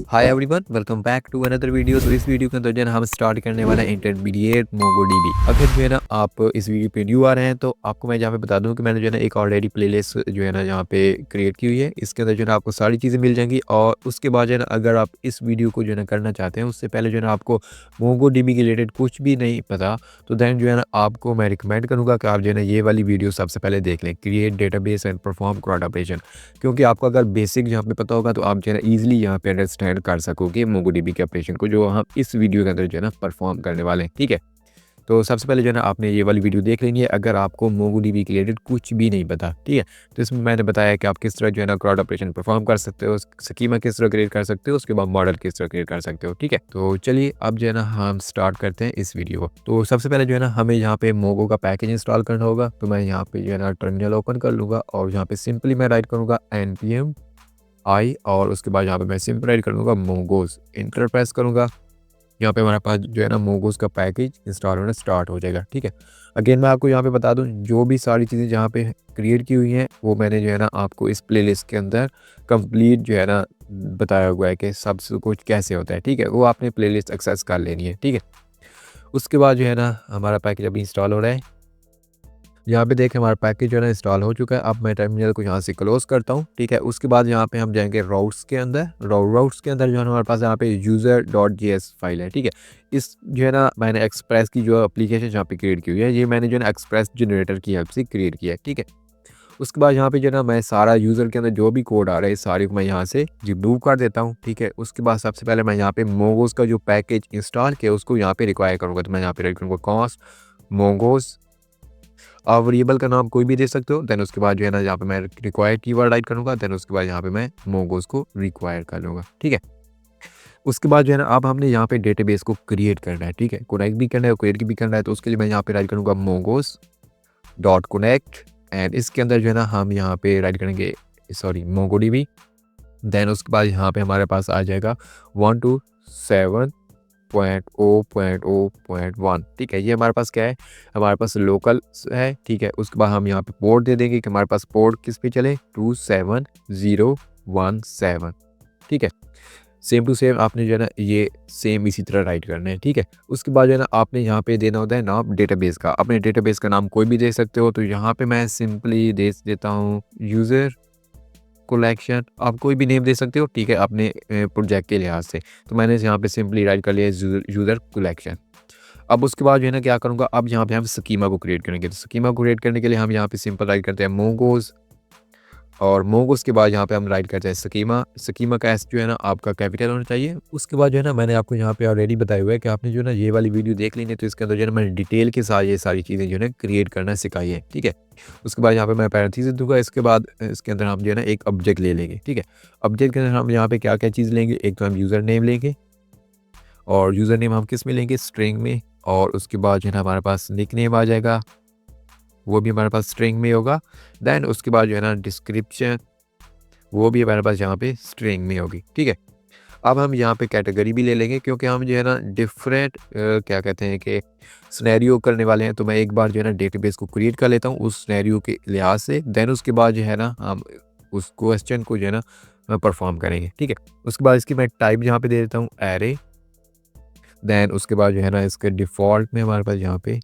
Hi everyone, welcome back to another video. तो इस video के अंदर जो है ना हम स्टार्ट करने वाला है इंटरमीडिएट मोंगोडीबी। अगर जो है ना आप इस वीडियो पे न्यू आ रहे हैं तो आपको मैं यहाँ पे बता दूं कि मैंने जो है ना एक ऑलरेडी प्लेलिस्ट जो है ना यहाँ पे क्रिएट की हुई है। इसके अंदर जो है ना आपको सारी चीज़ें मिल जाएंगी। और उसके बाद जो है ना अगर आप इस वीडियो को जो है ना करना चाहते हैं उससे पहले जो है ना आपको मोंगोडीबी के रिलेटेड कुछ भी नहीं पता, तो दैन जो है ना आपको मैं रिकमेंड करूँगा कि आप जो है ना ये वाली वीडियो सबसे पहले देख लें, create database and perform crowd operation. क्योंकि आपको अगर बेसिक यहाँ पे पता होगा तो आप जो है ना ईजिली यहाँ पे अंडरस्टैंड कर सकोगे मोंगोडीबी के ऑपरेशन को, जो हम इस वीडियो के अंदर जो है ना परफॉर्म करने वाले हैं। ठीक है, तो सबसे पहले जो है ना आपने ये वाली वीडियो देख लेनी है अगर आपको मोंगोडीबी के रिलेटेड कुछ भी नहीं पता। ठीक है, तो इसमें मैंने बताया कि आप किस तरह जो है ना क्राउड ऑपरेशन परफॉर्म कर सकते हो, स्कीमा किस तरह क्रिएट कर सकते हो, उसके बाद मॉडल किस तरह क्रिएट कर सकते हो। ठीक है, तो चलिए अब जो है ना हम स्टार्ट करते हैं इस वीडियो को। तो सबसे पहले जो है ना हमें यहाँ पे मोंगो का पैकेज इंस्टॉल करना होगा। तो मैं यहाँ पे जो है ना टर्मिनल ओपन कर लूँगा और यहाँ पे सिंपली मैं राइट करूँगा npm आई और उसके बाद यहाँ पे मैं सिंपल राइट कर दूँगा मोंगोज, इंटर प्रेस करूँगा। यहाँ पे हमारे पास जो है ना मोंगोज का पैकेज इंस्टॉल होना स्टार्ट हो जाएगा। ठीक है, अगेन मैं आपको यहाँ पे बता दूँ जो भी सारी चीज़ें जहाँ पे क्रिएट की हुई हैं वो मैंने जो है ना आपको इस प्लेलिस्ट के अंदर कंप्लीट जो है ना बताया हुआ है कि सब कुछ कैसे होता है। ठीक है, वो आपने प्लेलिस्ट एक्सेस कर लेनी है। ठीक है, उसके बाद जो है ना हमारा पैकेज अभी इंस्टॉल हो रहा है। यहाँ पे देखें हमारा पैकेज जो है ना इंस्टॉल हो चुका है। अब मैं टर्मिनल को यहाँ से क्लोज करता हूँ। ठीक है, उसके बाद यहाँ पे हम जाएंगे राउट्स के अंदर। राउट्स के अंदर जो है हमारे पास यहाँ पे user.js फाइल है। ठीक है, इस जो है ना मैंने एक्सप्रेस की जो एप्लीकेशन यहाँ पे क्रिएट की हुई है, ये मैंने जो है ना एक्सप्रेस जनरेटर की हेल्प से क्रिएट किया है। ठीक है, उसके बाद यहाँ पे जो है ना मैं सारा यूज़र के अंदर जो भी कोड आ रहा है सारे को मैं यहाँ से रिमूव कर देता हूँ। ठीक है, उसके बाद सबसे पहले मैं यहाँ पे मोंगोज का जो पैकेज इंस्टॉल किया उसको यहाँ पे रिक्वायर करूँगा। तो मैं यहाँ पे राइट करूँगा कॉन्स्ट मोंगोज, आप वेरिएबल का नाम कोई भी दे सकते हो। देन उसके बाद जो है ना यहाँ पे मैं रिक्वायर्ड कीवर्ड राइट करूँगा। देन उसके बाद यहाँ पे मैं मोंगोज को रिक्वायर कर लूँगा। ठीक है, उसके बाद जो है ना अब हमने यहाँ पे डेटाबेस को क्रिएट करना है। ठीक है, कनेक्ट भी करना है, क्रिएट भी करना है। तो उसके लिए मैं यहाँ पे राइट करूँगा मोंगोज डॉट कनेक्ट एंड इसके अंदर जो है ना हम यहाँ पे राइट करेंगे मोंगोडीबी। देन उसके बाद यहाँ पे हमारे पास आ जाएगा 127.0.0.1। ठीक है, ये हमारे पास क्या है, हमारे पास लोकल है। ठीक है, उसके बाद हम यहाँ पे पोर्ट दे देंगे कि हमारे पास पोर्ट किस पे चले, 27017। ठीक है, सेम टू सेम आपने जो है ना ये सेम इसी तरह राइट करना है। ठीक है, उसके बाद जो है ना आपने यहाँ पे देना होता है नाम डेटाबेस का। अपने डेटाबेस का नाम कोई भी दे सकते हो। तो यहाँ पे मैं सिंपली दे देता हूँ यूज़र कलेक्शन, आप कोई भी नेम दे सकते हो। ठीक है, अपने प्रोजेक्ट के लिहाज से। तो मैंने यहाँ पे सिंपली राइट कर लिया यूज़र कलेक्शन। अब उसके बाद जो है ना क्या करूँगा, अब यहाँ पे हम स्कीमा को क्रिएट करेंगे। तो स्कीमा को क्रिएट करने के लिए हम यहाँ पे सिंपल राइट करते हैं मोंगोज और मोंगोज के बाद यहाँ पे हम राइट करते हैं स्कीमा। स्कीमा का एस जो है ना आपका कैपिटल होना चाहिए। उसके बाद जो है ना मैंने आपको यहाँ पे ऑलरेडी बताया हुआ है कि आपने जो है ना ये वाली वीडियो देख लेनी है। तो इसके अंदर जो है ना मैंने डिटेल के साथ ये सारी चीज़ें जो है ना क्रिएट करना सिखाई है। ठीक है, उसके बाद यहाँ पे मैं पैरेंथेसिस दूंगा। इसके बाद इसके अंदर हम जो है ना एक ऑब्जेक्ट ले लेंगे। ठीक है, ऑब्जेक्ट के अंदर हम यहाँ पे क्या क्या चीज़ लेंगे, एक तो हम यूज़र नेम लेंगे और यूज़र नेम हम किस में लेंगे, स्ट्रिंग में। और उसके बाद जो है ना हमारे पास निक नेम आ जाएगा, वो भी हमारे पास स्ट्रिंग में होगा। देन उसके बाद जो है ना डिस्क्रिप्शन, वो भी हमारे पास यहाँ पे स्ट्रिंग में होगी। ठीक है, अब हम यहाँ पे कैटेगरी भी ले लेंगे क्योंकि हम जो है ना डिफरेंट क्या कहते हैं कि सिनेरियो करने वाले हैं। तो मैं एक बार जो है ना डेटाबेस को क्रिएट कर लेता हूँ उस सिनेरियो के लिहाज से। देन उसके बाद जो है ना हम उस क्वेश्चन को जो है ना परफॉर्म करेंगे। ठीक है, उसके बाद इसकी मैं टाइप यहाँ पे दे देता हूँ एरे। देन उसके बाद जो है ना इसके डिफ़ॉल्ट में हमारे पास यहाँ पे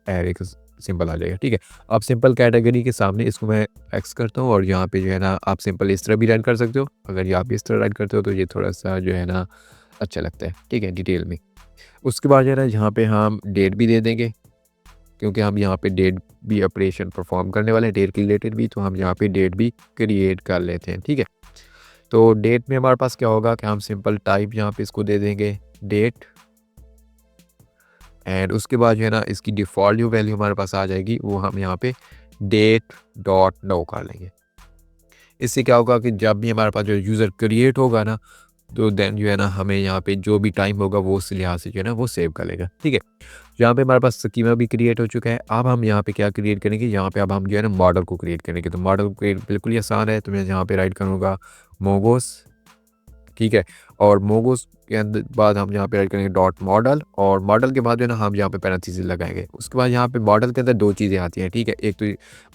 एरे का सिंपल आ जाएगा। ठीक है, आप सिंपल कैटेगरी के सामने इसको मैं एक्स करता हूँ और यहाँ पे जो है ना आप सिंपल इस तरह भी राइट कर सकते हो। अगर ये आप इस तरह राइट करते हो तो ये थोड़ा सा जो है ना अच्छा लगता है। ठीक है, डिटेल में। उसके बाद जो है ना यहाँ पे हम डेट भी दे देंगे क्योंकि हम यहाँ पे डेट भी ऑपरेशन परफॉर्म करने वाले हैं, डेट के रिलेटेड भी। तो हम यहाँ पे डेट भी क्रिएट कर लेते हैं। ठीक है, तो डेट में हमारे पास क्या होगा कि हम सिंपल टाइप यहाँ पे इसको दे देंगे डेट एंड उसके बाद जो है ना इसकी डिफ़ॉल्ट जो वैल्यू हमारे पास आ जाएगी वो हम यहाँ पे डेट डॉट नो कर लेंगे। इससे क्या होगा कि जब भी हमारे पास जो यूज़र क्रिएट होगा ना तो देन जो है ना हमें यहाँ पे जो भी टाइम होगा वो उस लिहाज से जो है ना वो सेव कर लेगा। ठीक है, यहाँ पे हमारे पास स्कीमा भी क्रिएट हो चुका है। अब हम यहाँ पे क्या क्रिएट करेंगे, यहाँ पे अब हम जो है ना मॉडल को क्रिएट करेंगे। तो मॉडल को क्रिएट बिल्कुल ही आसान है। तो मैं यहाँ पे राइट करूँगा मोंगोज। ठीक है, और मोगोस के अंदर बाद हम यहाँ पे राइट करेंगे डॉट मॉडल, और मॉडल के बाद जो है ना हम यहाँ पे पैरेंथेसिस लगाएंगे। उसके बाद यहाँ पे मॉडल के अंदर दो चीज़ें आती हैं, ठीक है, एक तो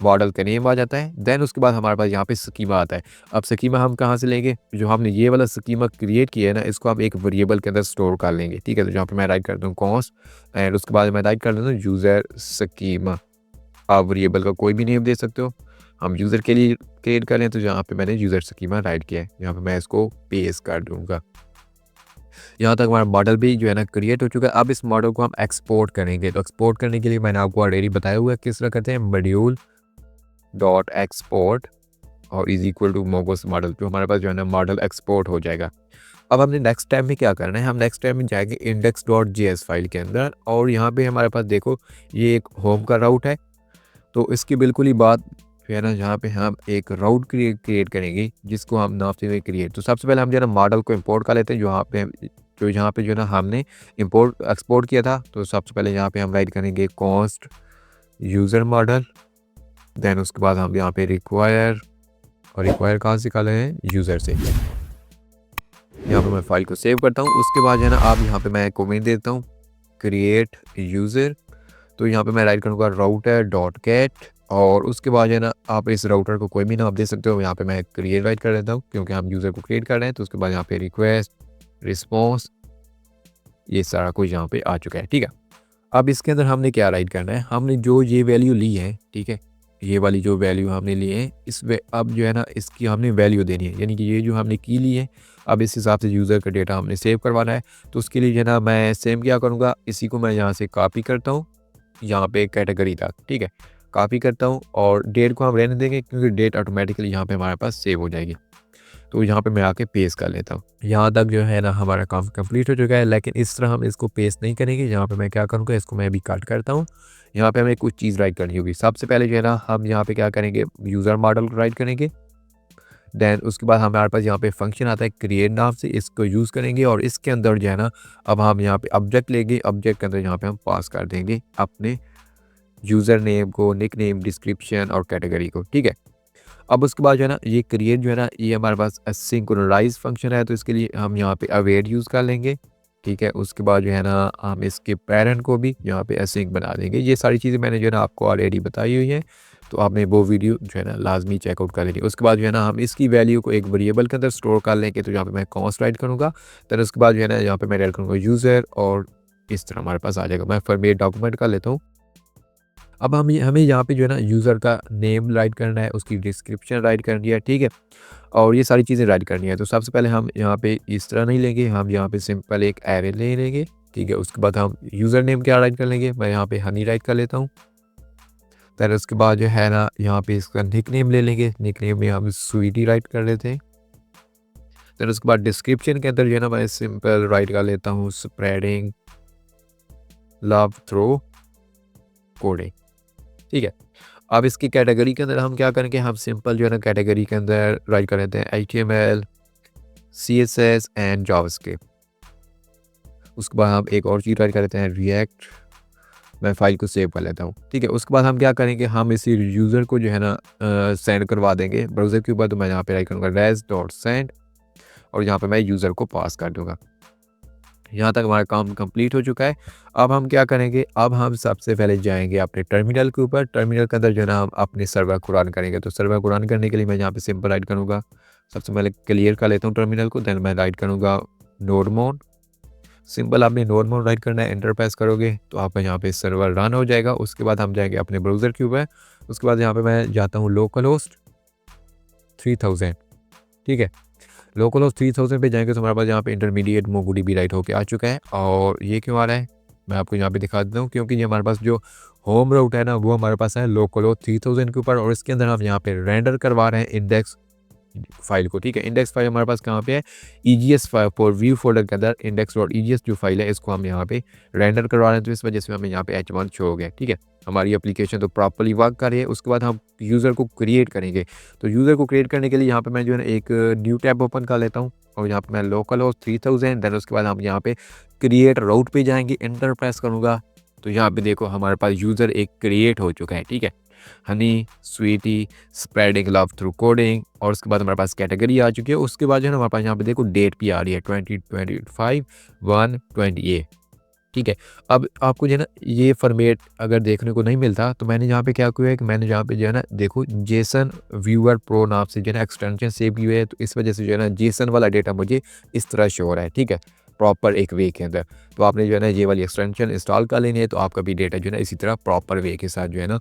मॉडल का नेम आ जाता है, देन उसके बाद हमारे पास यहाँ पे स्कीमा आता है। अब स्कीमा हम कहाँ से लेंगे, जो हमने ये वाला स्कीमा क्रिएट किया है ना, इसको हम एक वेरिएबल के अंदर स्टोर कर लेंगे, ठीक है। तो यहाँ पे मैं राइट करता हूँ कॉन्स्ट, एंड उसके बाद मैं राइट कर देता हूँ यूज़र स्कीमा। आप वेरिएबल का कोई भी नेम दे सकते हो, हम यूज़र के लिए क्रिएट करें तो यहाँ पे मैंने यूज़र स्कीमा राइट किया है, यहाँ पे मैं इसको पेस्ट कर दूँगा। यहाँ तक हमारा मॉडल भी जो है ना क्रिएट हो चुका है। अब इस मॉडल को हम एक्सपोर्ट करेंगे, तो एक्सपोर्ट करने के लिए मैंने आपको ऑलरेडी बताया हुआ है किस तरह करते हैं, मॉड्यूल डॉट एक्सपोर्ट और इज इक्वल टू मोगोस मॉडल, तो हमारे पास जो है ना मॉडल एक्सपोर्ट हो जाएगा। अब हमने नेक्स्ट टाइम में क्या करना है, हम नेक्स्ट टाइम में जाएंगे इंडेक्स डॉट जेएस फाइल के अंदर, और यहाँ पे हमारे पास देखो ये एक होम का राउट है, तो इसकी बिल्कुल ही बात जो है ना जहाँ पे हम एक राउट क्रिएट करेंगे जिसको हम नाम से क्रिएट। तो सबसे पहले हम जो है ना मॉडल को इंपोर्ट कर लेते हैं, यहाँ पे जो है ना हमने इंपोर्ट एक्सपोर्ट किया था। तो सबसे पहले यहाँ पे हम राइट करेंगे कॉस्ट यूज़र मॉडल, देन उसके बाद हम यहाँ पे रिक्वायर, और रिक्वायर कहाँ से निकाले हैं, यूज़र से। यहाँ पे मैं फाइल को सेव करता हूँ। उसके बाद जो है ना आप यहाँ पे मैं कमेंट देता हूँ क्रिएट यूज़र, तो यहाँ पे मैं राइट करूँगा राउटर डॉट गेट, और उसके बाद जो है ना आप इस राउटर को कोई भी नाम दे सकते हो। यहाँ पे मैं क्रिएट राइट कर देता हूँ क्योंकि हम यूज़र को क्रिएट कर रहे हैं। तो उसके बाद यहाँ पे रिक्वेस्ट रिस्पॉन्स, ये सारा कुछ यहाँ पे आ चुका है, ठीक है। अब इसके अंदर हमने क्या राइट करना है, हमने जो ये वैल्यू ली है, ठीक है, ये वाली जो वैल्यू हमने ली है अब जो है ना इसकी हमने वैल्यू देनी है, यानी कि ये जो हमने की ली है अब इस हिसाब से यूज़र का डेटा हमने सेव करवाना है। तो उसके लिए जो है ना मैं सेम क्या करूँगा, इसी को मैं यहाँ से कॉपी करता हूँ यहाँ पे कैटेगरी तक, ठीक है, कॉपी करता हूँ, और डेट को हम रहने देंगे क्योंकि डेट ऑटोमेटिकली यहाँ पे हमारे पास सेव हो जाएगी। तो यहाँ पे मैं आके पेस्ट कर लेता हूँ। यहाँ तक जो है ना हमारा काम कंप्लीट हो चुका है, लेकिन इस तरह हम इसको पेस्ट नहीं करेंगे। यहाँ पे मैं क्या करूँगा, इसको मैं भी कट करता हूँ। यहाँ पे हमें कुछ चीज़ राइट करनी होगी। सबसे पहले जो है ना हम यहाँ पे क्या करेंगे, यूज़र मॉडल को राइट करेंगे, देन उसके बाद हमारे पास यहाँ पे फंक्शन आता है क्रिएट नाम से, इसको यूज़ करेंगे, और इसके अंदर जो है ना अब हम यहाँ पे ऑब्जेक्ट लेंगे, ऑब्जेक्ट के अंदर यहाँ पे हम पास कर देंगे अपने यूज़र नेम को, निक नेम, डिस्क्रिप्शन और कैटेगरी को, ठीक है। अब उसके बाद जो है ना ये क्रिएट जो है ना ये हमारे पास सिंक्रोनाइज फंक्शन है, तो इसके लिए हम यहाँ पे अवेट यूज़ कर लेंगे, ठीक है। उसके बाद जो है ना हम इसके पेरेंट को भी यहाँ पे असिंक बना देंगे। ये सारी चीज़ें मैंने जो है ना आपको ऑलरेडी बताई हुई है, तो आपने वो वीडियो जो है ना लाजमी चेकआउट कर लेनी। उसके बाद जो है ना हम इसकी वैल्यू को एक वेरिएबल के अंदर स्टोर कर लेंगे, तो यहाँ पे मैं कॉन्स्ट राइट करूँगा, फिर उसके बाद जो है ना यहाँ पे मैं राइट करूँगा यूज़र, और इस तरह हमारे पास आ जाएगा। मैं फॉर्मेट डॉक्यूमेंट कर लेता हूँ। अब हमें यहाँ पे जो है ना यूज़र का नेम राइट करना है, उसकी डिस्क्रिप्शन राइट करनी है, ठीक है, और ये सारी चीज़ें राइट करनी है। तो सबसे पहले हम यहाँ पे इस तरह नहीं लेंगे, हम यहाँ पे सिंपल एक एरे ले लेंगे, ठीक है। उसके बाद हम यूज़र नेम क्या राइट कर लेंगे, मैं यहाँ पे हनी राइट कर लेता हूँ। फिर उसके बाद जो है ना यहाँ पे इसका निक नेम ले लेंगे, निक नेम में हम स्वीटी राइट कर लेते हैं। फिर उसके बाद डिस्क्रिप्शन के अंदर जो है ना मैं सिंपल राइट कर लेता हूँ स्प्रेडिंग लव थ्रू कोडिंग, ठीक है। अब इसकी कैटेगरी के अंदर हम क्या करेंगे, हम सिंपल जो है ना कैटेगरी के अंदर राइट कर लेते हैं HTML, CSS एंड जावास्क्रिप्ट। उसके बाद हम एक और चीज़ राइट कर लेते हैं रिएक्ट। मैं फाइल को सेव कर लेता हूँ, ठीक है। उसके बाद हम क्या करेंगे, हम इसी यूज़र को जो है ना सेंड करवा देंगे ब्राउज़र के ऊपर। तो मैं यहाँ पे राइट करूँगा res.send, और यहाँ पे मैं यूज़र को पास कर दूँगा। यहाँ तक हमारा काम कंप्लीट हो चुका है। अब हम क्या करेंगे, अब हम सबसे पहले जाएंगे अपने टर्मिनल के ऊपर। टर्मिनल के अंदर जो है ना हम अपने सर्वर को रन करेंगे। तो सर्वर को रन करने के लिए मैं यहाँ पे सिंपल राइट करूँगा, सबसे पहले क्लियर कर लेता हूँ टर्मिनल को, देन मैं राइट करूँगा नोडमोन। सिंपल आपने नोडमोन राइट करना है, एंटर प्रेस करोगे तो आपका यहाँ पे सर्वर रन हो जाएगा। उसके बाद हम जाएंगे अपने ब्राउज़र के ऊपर। उसके बाद यहाँ पे मैं जाता हूँ लोकल होस्ट 3000, ठीक है। लोकल होस्ट 3000 पे जाएंगे तो हमारे पास यहाँ पे इंटरमीडिएट मोंगोडीबी राइट होके आ चुका है। और ये क्यों आ रहा है मैं आपको यहाँ पे दिखा देता हूँ, क्योंकि ये हमारे पास जो होम राउट है ना वो हमारे पास है लोकल होस्ट 3000 के ऊपर, और इसके अंदर हम यहाँ पे रेंडर करवा रहे हैं इंडेक्स फाइल को, ठीक है। इंडेक्स फाइल हमारे पास कहाँ पे है, EGS फॉर व्यू फोल्डर के अंदर index.egs जो फाइल है इसको हम यहाँ पे रेंडर करवा रहे हैं। तो इस वजह से हमें यहाँ पे H1 शो हो गया, ठीक है। हमारी एप्लीकेशन तो प्रॉपर्ली वर्क कर रही है। उसके बाद हम यूज़र को क्रिएट करेंगे। तो यूज़र को क्रिएट करने के लिए यहाँ पे मैं जो है ना एक न्यू टैब ओपन कर लेता हूँ, और यहाँ पे मैं लोकल होस्ट 3000, देन उसके बाद हम यहाँ पे क्रिएट राउट पे जाएंगे, एंटर प्रेस करूँगा। तो यहाँ पे देखो हमारे पास यूज़र एक क्रिएट हो चुका है, ठीक है। Honey, sweetie, spreading love through coding, और उसके बाद हमारे पास कैटेगरी आ चुकी है। उसके बाद जो है ना हमारे पास यहाँ पे देखो डेट भी आ रही है 2025/1/28। ठीक है। अब आपको जो है ना ये फॉर्मेट अगर देखने को नहीं मिलता तो मैंने यहाँ पे क्या किया है कि मैंने यहाँ पे जो है ना देखो जेसन व्यूअर प्रो नाम से जो है ना एक्सटेंशन सेव की हुई है, तो इस वजह से जो है ना जेसन वाला डेटा मुझे इस तरह शो हो रहा है। ठीक है, प्रॉपर एक वे के अंदर। तो आपने जो है ना ये वाली एक्सटेंशन इंस्टॉल कर लेनी है, तो आपका भी डेटा जो है ना इसी तरह प्रॉपर वे के साथ जो है ना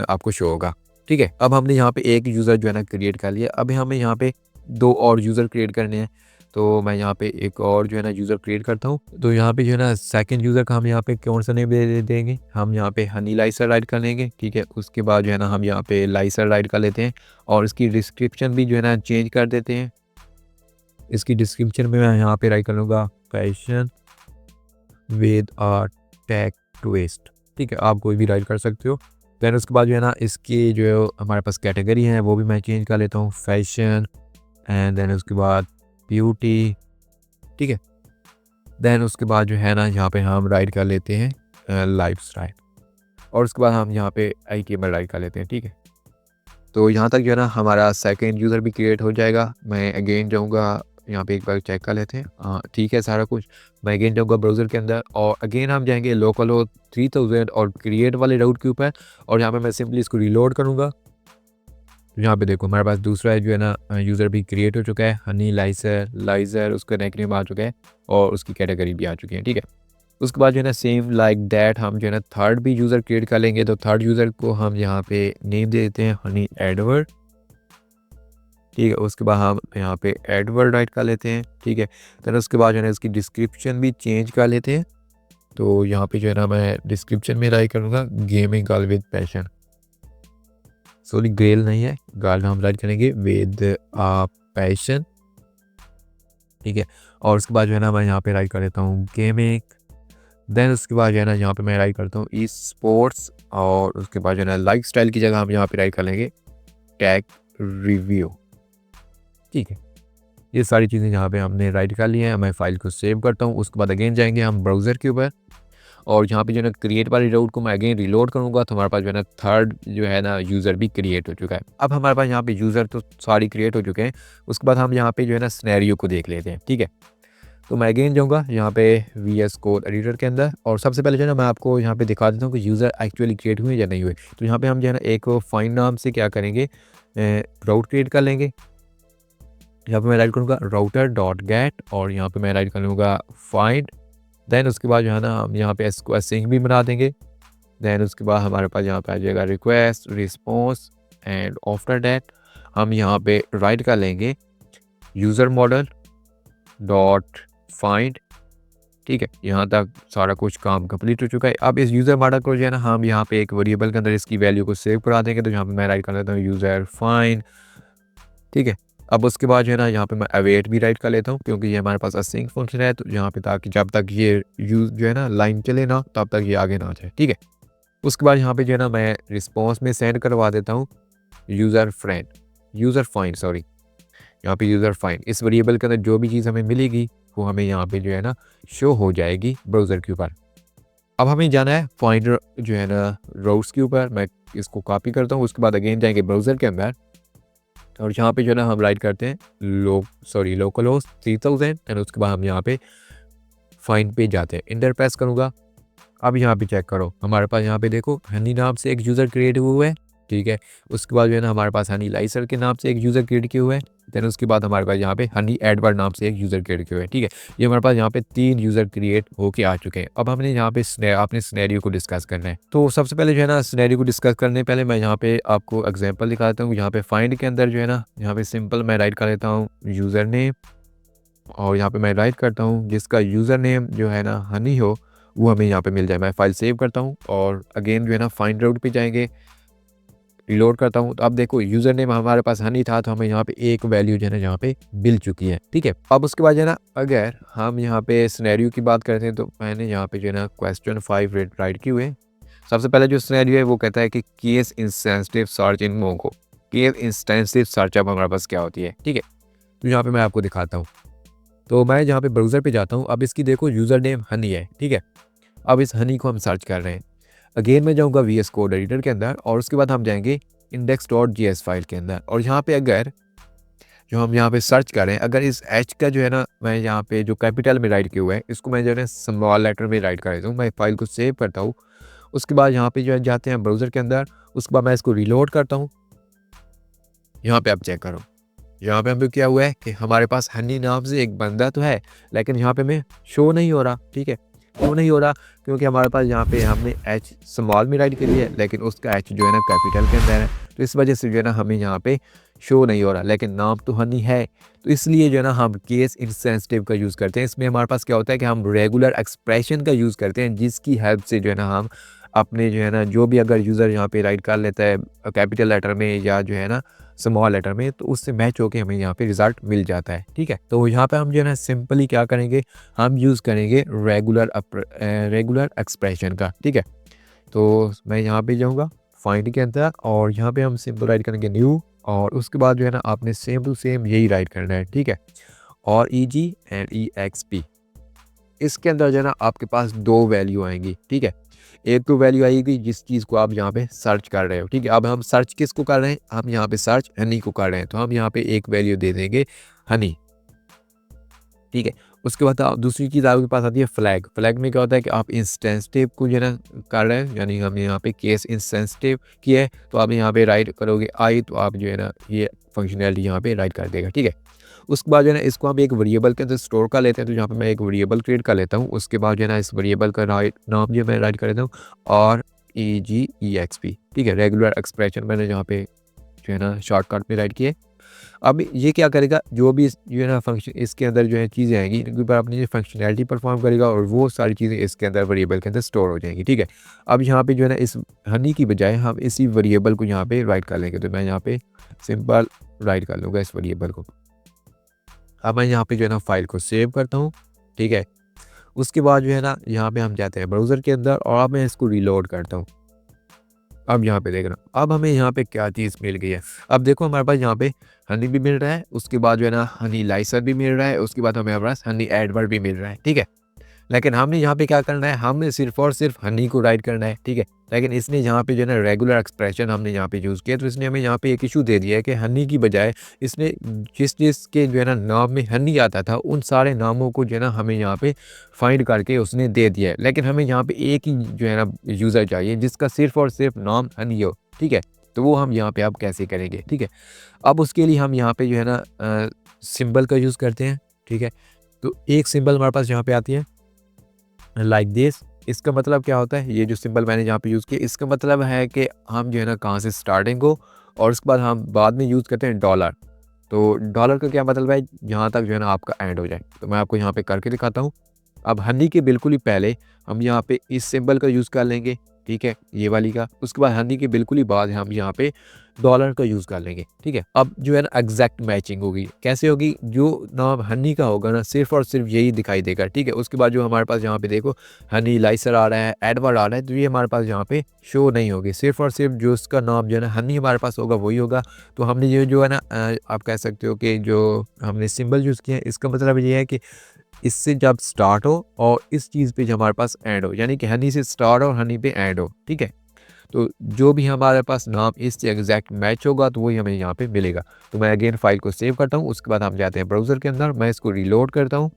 आपको शो होगा। ठीक है, अब हमने यहाँ पे एक यूज़र जो है ना क्रिएट कर लिया। अब हमें यहाँ पे 2 और यूज़र क्रिएट करने हैं, तो मैं यहाँ पे एक और जो है ना यूज़र क्रिएट करता हूँ। तो यहाँ पे जो है ना सेकंड यूज़र का हम यहाँ पे कौन सा नेम दे देंगे, हम यहाँ पे हनी लाइसर राइट कर लेंगे। ठीक है, उसके बाद जो है ना हम यहाँ पे लाइसर राइट कर लेते हैं और इसकी डिस्क्रिप्शन भी जो है ना चेंज कर देते हैं। इसकी डिस्क्रिप्शन में मैं यहाँ पे राइट कर लूँगा fashion with a tech twist. ठीक है, आप कोई भी राइट कर सकते हो। दैन उसके बाद जो है ना इसकी जो हमारे पास कैटेगरी है वो भी मैं चेंज कर लेता हूँ, फैशन, एंड देन उसके बाद ब्यूटी। ठीक है, देन उसके बाद जो है ना यहाँ पे हम राइट कर लेते हैं लाइफस्टाइल, और उसके बाद हम यहाँ पे HTML राइट कर लेते हैं। ठीक है, तो यहाँ तक जो है ना हमारा सेकंड यूज़र भी क्रिएट हो जाएगा। मैं अगेन जाऊँगा यहाँ पे, एक बार चेक कर लेते हैं। हाँ ठीक है सारा कुछ। मैं अगेन जाऊँगा ब्राउज़र के अंदर और अगेन हम जाएंगे लोकल हो 3000 और क्रिएट वाले राउट के ऊपर, और यहाँ पे मैं सिंपली इसको रिलोड करूँगा। तो यहाँ पे देखो हमारे पास दूसरा जो है ना यूज़र भी क्रिएट हो चुका है, हनी लाइजर उसका नेकनेम आ चुका है और उसकी कैटेगरी भी आ चुकी है। ठीक है, उसके बाद जो है ना सेम लाइक दैट हम जो है ना थर्ड भी यूज़र क्रिएट कर लेंगे। तो थर्ड यूज़र को हम यहाँ पे नेम दे देते हैं हनी एडवर्ड। ठीक है, उसके बाद हम यहाँ पे एडवर्ड राइट कर लेते हैं। ठीक है, तो उसके बाद जो है ना इसकी डिस्क्रिप्शन भी चेंज कर लेते हैं। तो यहाँ पे जो है ना मैं डिस्क्रिप्शन में राइट करूँगा gaming girl with passion, sorry girl नहीं है, गर्ल हम राइट करेंगे विद पैशन। ठीक है, और उसके बाद जो है ना मैं यहाँ पे राइट कर लेता हूँ गेमिंग। देन उसके बाद जो है ना यहाँ पे मैं राइट करता हूँ ई स्पोर्ट्स, और उसके बाद जो है ना लाइफ स्टाइल की जगह हम यहाँ पे राइट कर लेंगे टेक रिव्यू। ठीक है, ये सारी चीज़ें यहाँ पे हमने राइट कर ली हैं। मैं फाइल को सेव करता हूँ। उसके बाद अगेन जाएंगे हम ब्राउज़र के ऊपर, और यहाँ पे जो है ना क्रिएट वाली राउट को मैं अगेन रिलोड करूँगा। तो हमारे पास जो है ना थर्ड जो है ना यूज़र भी क्रिएट हो चुका है। अब हमारे पास यहाँ पे यूज़र तो सारी क्रिएट हो चुके हैं। उसके बाद हम यहाँ पे जो है ना सिनेरियो को देख लेते हैं। ठीक है, तो मैं अगेन जाऊँगा यहाँ पे VS कोड एडिटर के अंदर, और सबसे पहले जो है ना मैं आपको यहाँ पे दिखा देता हूँ कि यूज़र एक्चुअली क्रिएट हुए या नहीं हुए। तो यहाँ पे हम जो है ना एक फाइंड नाम से क्या करेंगे, राउट क्रिएट कर लेंगे। यहाँ पे मैं राइट करूँगा राउटर डॉट गेट, और यहाँ पे मैं राइट कर लूँगा फाइंड। देन उसके बाद जो है ना हम यहाँ पे इसको सिंक भी बना देंगे। देन उसके बाद हमारे पास यहाँ पे आ जाएगा request response, and after that हम यहाँ पे राइट कर लेंगे यूज़र मॉडल डॉट फाइंड। ठीक है, यहाँ तक सारा कुछ काम कंप्लीट हो चुका है। अब इस यूज़र मॉडल को जो है ना हम यहाँ पे एक वेरिएबल के अंदर इसकी वैल्यू को सेव करा देंगे। तो यहाँ पे मैं राइट कर लेता हूँ यूज़र फाइंड। ठीक है, अब उसके बाद जो है ना यहाँ पे मैं अवेट भी राइट कर लेता हूँ, क्योंकि ये हमारे पास असिंक फंक्शन है। तो यहाँ पे ताकि जब तक ये यूज़ जो है ना लाइन चले ना तब तक ये आगे ना जाए। ठीक है, उसके बाद यहाँ पे जो है ना मैं रिस्पॉन्स में सेंड करवा देता हूँ यूज़र फाइंड सॉरी, यहाँ पे यूज़र फाइंड। इस वेरिएबल के अंदर जो भी चीज़ हमें मिलेगी वो हमें यहाँ पे जो है ना शो हो जाएगी ब्राउज़र के ऊपर। अब हमें जाना है फाइंड जो है ना राउट्स के ऊपर। मैं इसको कॉपी करता हूँ। उसके बाद अगेन जाएंगे ब्राउज़र के अंदर, और यहाँ पे जो है ना हम राइट करते हैं लोकल होस्ट 3000, एंड उसके बाद हम यहाँ पे फाइंड पे जाते हैं। इंटर प्रेस करूँगा। अब यहाँ पे चेक करो हमारे पास यहाँ पे देखो हनी नाम से एक यूज़र क्रिएट हुआ है। ठीक है, उसके बाद जो है ना हमारे पास हनी लाइसर के नाम से एक यूज़र क्रिएट किया हुआ है। देन उसके बाद हमारे पास यहाँ पे हनी एडवर्ड नाम से एक यूज़र क्रिएट किया हुआ है। ठीक है, ये हमारे पास यहाँ पे 3 यूज़र क्रिएट होके आ चुके हैं। अब हमने यहाँ पे अपने सिनेरियो को डिस्कस करना है। तो सबसे पहले जो है ना सिनेरियो को डिस्कस करने पहले मैं यहाँ पे आपको एग्जाम्पल दिखाता हूँ। यहाँ पे फाइंड के अंदर जो है ना यहाँ पे सिंपल मैं राइट कर लेता हूँ यूज़र नेम, और यहाँ पे मैं राइट करता हूँ जिसका यूज़र नेम जो है ना हनी हो वो हमें यहाँ पे मिल जाए। मैं फाइल सेव करता हूँ और अगेन जो है ना फाइंड राउट पे जाएंगे, रिलोड करता हूँ। तो अब देखो यूज़र नेम हमारे पास हनी था, तो हमें यहाँ पे एक वैल्यू जो है ना यहाँ पे मिल चुकी है। ठीक है, अब उसके बाद जो है ना अगर हम यहाँ पे सिनेरियो की बात करते हैं, तो मैंने यहाँ पे जो है ना क्वेश्चन 5 राइट किए हुए। सबसे पहले जो सिनेरियो है वो कहता है कि case insensitive search in Mongo. Case insensitive search अब हमारे पास क्या होती है। ठीक है, तो यहाँ पे मैं आपको दिखाता हूँ। तो मैं यहाँ पे ब्राउज़र पे जाता हूँ। अब इसकी देखो यूज़र नेम हनी है। ठीक है, अब इस हनी को हम सर्च कर रहे हैं। अगेन मैं जाऊँगा VS कोड एडिटर के अंदर और उसके बाद हम जाएंगे index.js फाइल के अंदर और यहाँ पे अगर जो हम यहाँ पे सर्च करें, अगर इस एच का जो है ना मैं यहाँ पे जो कैपिटल में राइट किया हुआ है इसको मैं जो है ना स्मॉल लेटर में राइट कर देता हूँ। मैं फाइल को सेव करता हूँ, उसके बाद यहाँ पे जो है जाते हैं ब्राउज़र के अंदर, उसके बाद मैं इसको रीलोड करता हूँ। यहाँ पे आप चेक करो, यहाँ पे हमें क्या हुआ है कि हमारे पास हनी नाम से एक बंदा तो है लेकिन यहाँ पे हमें शो नहीं हो रहा। ठीक है, क्यों नहीं हो रहा? क्योंकि हमारे पास यहाँ पे हमने एच स्मॉल में राइट करी है लेकिन उसका एच जो है ना कैपिटल के अंदर है, तो इस वजह से जो है ना हमें यहाँ पे शो नहीं हो रहा, लेकिन नाम तो हनी है। तो इसलिए जो है ना हम केस इंसेंसिटिव का यूज़ करते हैं। इसमें हमारे पास क्या होता है कि हम रेगुलर एक्सप्रेशन का यूज़ करते हैं, जिसकी हेल्प से जो है ना हम अपने जो है ना जो भी अगर यूज़र यहाँ पे राइट कर लेता है कैपिटल लेटर में या जो है ना स्मॉल लेटर में, तो उससे मैच होके हमें यहाँ पे रिजल्ट मिल जाता है। ठीक है, तो यहाँ पे हम जो है ना सिंपली क्या करेंगे, हम यूज़ करेंगे रेगुलर एक्सप्रेशन का। ठीक है, तो मैं यहाँ पे जाऊँगा फाइंड के अंदर और यहाँ पे हम सिंपल राइट करेंगे न्यू और उसके बाद जो है ना आपने सेम यही राइट करना है। ठीक है, और EG&EXP इसके अंदर जो है ना आपके पास दो वैल्यू आएंगी। ठीक है, एक तो वैल्यू आएगी जिस चीज़ को आप यहाँ पे सर्च कर रहे हो। ठीक है, अब हम सर्च किसको कर रहे हैं, हम यहाँ पे सर्च हनी को कर रहे हैं, तो हम यहाँ पे एक वैल्यू दे देंगे हनी। ठीक है, उसके बाद दूसरी चीज़ आपके पास आती है फ्लैग। फ्लैग में क्या होता है कि आप इंसेंसिटिव को जो है ना कर रहे हैं, यानी हम यहाँ पे केस इंसेंसिटिव किया है, तो आप यहाँ पे राइट करोगे आई, तो आप जो है ना ये फंक्शनैलिटी यहाँ पे राइट कर देगा। ठीक है, उसके बाद जो है ना इसको हम एक वेरिएबल के अंदर स्टोर कर लेते हैं, तो यहाँ पे मैं एक वेरिएबल क्रिएट कर लेता हूँ। उसके बाद जो है ना इस वेरिएबल का नाम जो मैं राइट कर लेता हूँ और EGEXP। ठीक है, रेगुलर एक्सप्रेशन मैंने यहाँ पे जो है ना शॉर्टकट में राइट किए। अब ये क्या करेगा, जो भी जो है ना फंक्शन इसके अंदर जो है चीज़ें आएंगी, इनके ऊपर अपनी फंक्शनैलिटी परफॉर्म करेगा और वो सारी चीज़ें इसके अंदर वेरिएबल के अंदर स्टोर हो जाएंगी। ठीक है, अब यहाँ पे जो है ना इस हनी की बजाय हम इसी वेरिएबल को यहाँ पे राइट कर लेंगे, तो मैं यहाँ पे सिंपल राइट कर लूँगा इस वेरिएबल को। अब मैं यहाँ पे जो है ना फाइल को सेव करता हूँ। ठीक है, उसके बाद जो है ना यहाँ पे हम जाते हैं ब्राउज़र के अंदर और अब मैं इसको रीलोड करता हूँ। अब यहाँ पे देखना, अब हमें यहाँ पे क्या चीज़ मिल गई है। अब देखो हमारे पास यहाँ पे हनी भी मिल रहा है, उसके बाद जो है ना हनी लाइसर भी मिल रहा है, उसके बाद हमें हमारे पास हनी एडवर्ड भी मिल रहा है। ठीक है, लेकिन हमने यहाँ पे क्या करना है, हमने सिर्फ और सिर्फ हनी को राइट करना है। ठीक है, लेकिन इसने यहाँ पे जो है ना रेगुलर एक्सप्रेशन हमने यहाँ पे यूज़ किया, तो इसने हमें यहाँ पे एक इशू दे दिया है कि हनी की बजाय इसने जिस चीज़ के जो है ना नाम में हनी आता था, उन सारे नामों को जो है ना हमें यहाँ पे फाइंड करके उसने दे दिया है, लेकिन हमें यहाँ पे एक ही जो है ना यूज़र चाहिए जिसका सिर्फ और सिर्फ नाम हनी हो। ठीक है, तो वो हम यहाँ पे अब कैसे करेंगे। ठीक है, अब उसके लिए हम यहाँ पे जो है ना सिंबल का यूज़ करते हैं। ठीक है, तो एक सिंबल हमारे पास यहाँ पे आती है लाइक दिस। इसका मतलब क्या होता है, ये जो सिंबल मैंने यहाँ पे यूज़ किया, इसका मतलब है कि हम जो है ना कहाँ से स्टार्टिंग हो और उसके बाद हम बाद में यूज़ करते हैं डॉलर। तो डॉलर का क्या मतलब है, यहाँ तक जो है ना आपका एंड हो जाए। तो मैं आपको यहाँ पे करके दिखाता हूँ। अब हनी के बिल्कुल ही पहले हम यहाँ पे इस सिंबल का यूज़ कर लेंगे। ठीक है, ये वाली का। उसके बाद हनी के बिल्कुल ही बाद हम यहाँ पे डॉलर का यूज़ कर लेंगे। ठीक है, अब जो है ना एग्जैक्ट मैचिंग होगी। कैसे होगी, जो नाम हनी का होगा ना सिर्फ और सिर्फ यही दिखाई देगा। ठीक है, उसके बाद जो हमारे पास यहाँ पे देखो हनी लाइसर आ रहा है, एडवर्ड आ रहा है, तो ये हमारे पास यहाँ पे शो नहीं होगी। सिर्फ और सिर्फ जो उसका नाम जो है ना हनी हमारे पास होगा वही होगा। तो हमने ये जो है ना आप कह सकते हो कि जो हमने सिंबल यूज़ किया है, इसका मतलब ये है कि इससे जब स्टार्ट हो और इस चीज़ पे जब हमारे पास एंड हो, यानी कि हनी से स्टार्ट और हनी पे एंड हो। ठीक है, तो जो भी हमारे पास नाम इससे एग्जैक्ट मैच होगा तो वही हमें यहाँ पे मिलेगा। तो मैं अगेन फाइल को सेव करता हूँ, उसके बाद हम जाते हैं ब्राउज़र के अंदर, मैं इसको रीलोड करता हूँ।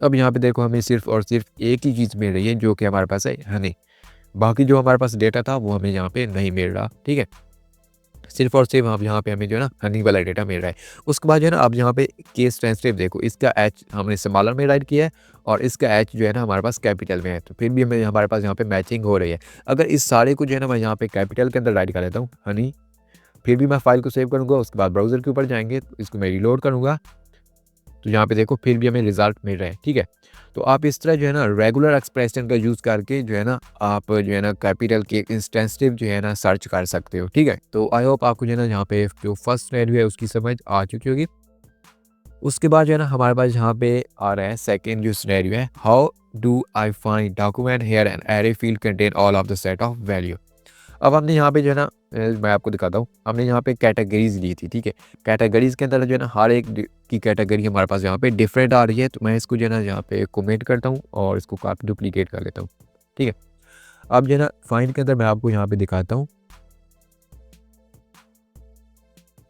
अब यहाँ पे देखो हमें सिर्फ और सिर्फ एक ही चीज़ मिल रही है जो कि हमारे पास है हनी। बाकी जो हमारे पास डेटा था वो हमें यहाँ पे नहीं मिल रहा। ठीक है, सिर्फ और सिर्फ हम यहाँ पे हमें जो है ना हनी वाला डेटा मिल रहा है। उसके बाद जो है ना अब यहाँ पे केस सेंसिटिव देखो, इसका एच हमने स्मॉलर में राइट किया है और इसका एच जो है ना हमारे पास कैपिटल में है, तो फिर भी हमें हमारे पास यहाँ पे मैचिंग हो रही है। अगर इस सारे को जो है ना मैं यहाँ पे कैपिटल के अंदर राइट कर लेता हूँ हनी, फिर भी मैं फाइल को सेव करूँगा, उसके बाद ब्राउज़र के ऊपर जाएंगे, तो इसको मैं रीलोड करूँगा, तो यहाँ पे देखो फिर भी हमें रिजल्ट मिल रहा है। ठीक है, तो आप इस तरह जो है ना रेगुलर एक्सप्रेशन का यूज़ करके जो है ना आप जो है ना कैपिटल के इंस्टेंसिव जो है ना सर्च कर सकते हो। ठीक है, तो आई होप आपको जो है ना यहाँ पे जो फर्स्ट सिनेरियो है उसकी समझ आ चुकी होगी। उसके बाद जो है ना हमारे पास यहाँ पे आ रहा है सेकेंड जो सिनेरियो है, how do I find document here and array field contain all of the set of value. अब हमने यहाँ पे जो है ना मैं आपको दिखाता हूँ, हमने यहाँ पे कैटेगरीज ली थी। ठीक है, कैटेगरीज के अंदर जो है ना हर एक की कैटेगरी हमारे पास यहाँ पे डिफरेंट आ रही है, तो मैं इसको जो है ना यहाँ पे कमेंट करता हूँ और इसको काफ़ी डुप्लीकेट कर लेता हूँ। ठीक है, अब जो है ना फाइंड के अंदर मैं आपको यहाँ पे दिखाता हूँ।